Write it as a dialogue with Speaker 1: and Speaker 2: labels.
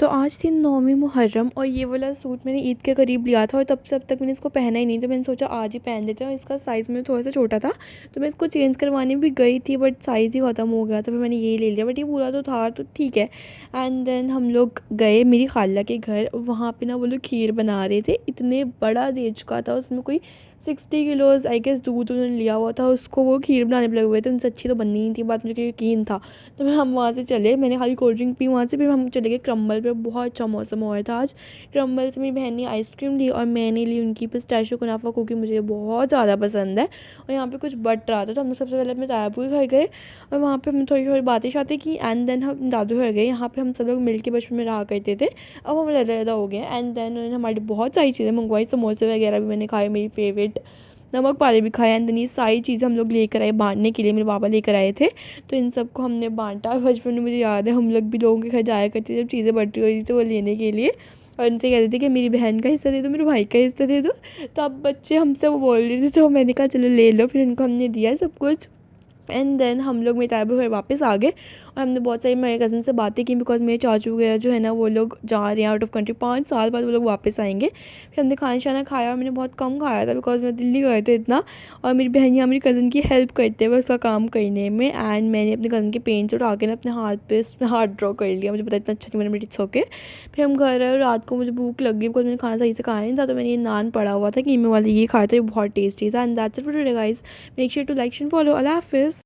Speaker 1: तो आज थी 9वीं मुहर्रम और ये वाला सूट मैंने ईद के करीब लिया था और तब से अब तक मैंने इसको पहना ही नहीं। तो मैंने सोचा आज ही पहन लेते हैं। और इसका साइज़ में थोड़ा सा छोटा था तो मैं इसको चेंज करवाने भी गई थी बट साइज़ ही ख़त्म हो गया तो फिर मैंने ये ले लिया। बट ये पूरा तो था तो ठीक है। एंड देन हम लोग गए मेरी खाला के घर। वहाँ पे ना वो लोग खीर बना रहे थे। इतने बड़ा दे चुका था उसमें कोई 60 किलोज़ आई गेस दूध उन्होंने लिया हुआ था। उसको वो खीर बनाने पे लगे हुए थे। उनसे अच्छी तो बननी नहीं थी, बात मुझे यकीन था। तो हम वहाँ से चले, मैंने खाली कोल्ड ड्रिंक पी वहाँ से। फिर हम चले गए क्रम्बल पे। बहुत अच्छा मौसम हुआ था आज। क्रम्बल से मेरी बहन ने आइसक्रीम ली और मैंने ली उनकी पिस्ताशियो कुनाफा क्योंकि मुझे बहुत ज़्यादा पसंद है। और यहाँ पे कुछ बट रहा था तो हमने सबसे पहले अपने तायाबू के घर गए और वहाँ पे हम थोड़ी थोड़ी बातें शातें की। एंड देन हम दादू घर गए। यहाँ पे हम सब लोग मिल के बचपन में रहा करते थे। अब हम अलग हो गए। एंड देन उन्होंने हमारी बहुत सारी चीज़ें मंगवाई। समोसे वगैरह भी मैंने खाए, मेरी फेवरेट नमक पारे भी खाए। एंड देन ये सारी चीज़ें हम लोग लेकर आए बांटने के लिए, मेरे पापा लेकर आए थे। तो इन सबको हमने बांटा। बचपन में मुझे याद है हम लोग भी लोगों के घर जाया करते थे जब चीज़ें बट रही होती तो वो लेने के लिए। और इनसे कहते थे कि मेरी बहन का हिस्सा दे दो, मेरे भाई का हिस्सा दे दो। तो अब बच्चे हमसे वो बोल रहे थे तो मैंने कहा चलो ले लो। फिर उनको हमने दिया सब कुछ। एंड देन हम लोग मेरे ताया घर वापस आ गए और हमने बहुत सारी मेरे कज़न से बातें की बिकॉज़ मेरे चाचू वगैरह जो है ना वो लोग जा रहे हैं आउट ऑफ कंट्री। 5 साल बाद वो लोग वापस आएंगे। फिर हमने खाना शाना खाया और मैंने बहुत कम खाया था बिकॉज़ मैं दिल्ली गए थे इतना। और मेरी बहन यहाँ मेरी कज़न की हेल्प करते हुए उसका काम करने में। एंड मैंने अपने कज़न के पेंट्स उठा के ना अपने हाथ पे उसमें हाथ ड्रॉ कर लिया। मुझे पता इतना अच्छा नहीं, मैंने इट्स ओके। फिर हम घर आए और रात को मुझे भूख लग गई बिकॉज़ मैंने खाना सही से खाया नहीं था। तो मैंने ये नान पड़ा हुआ था कीमे वाला, ये खाया था, ये बहुत टेस्टी था। And that's it for today guys. Make sure to like and follow. अल्लाह हाफ़िज़।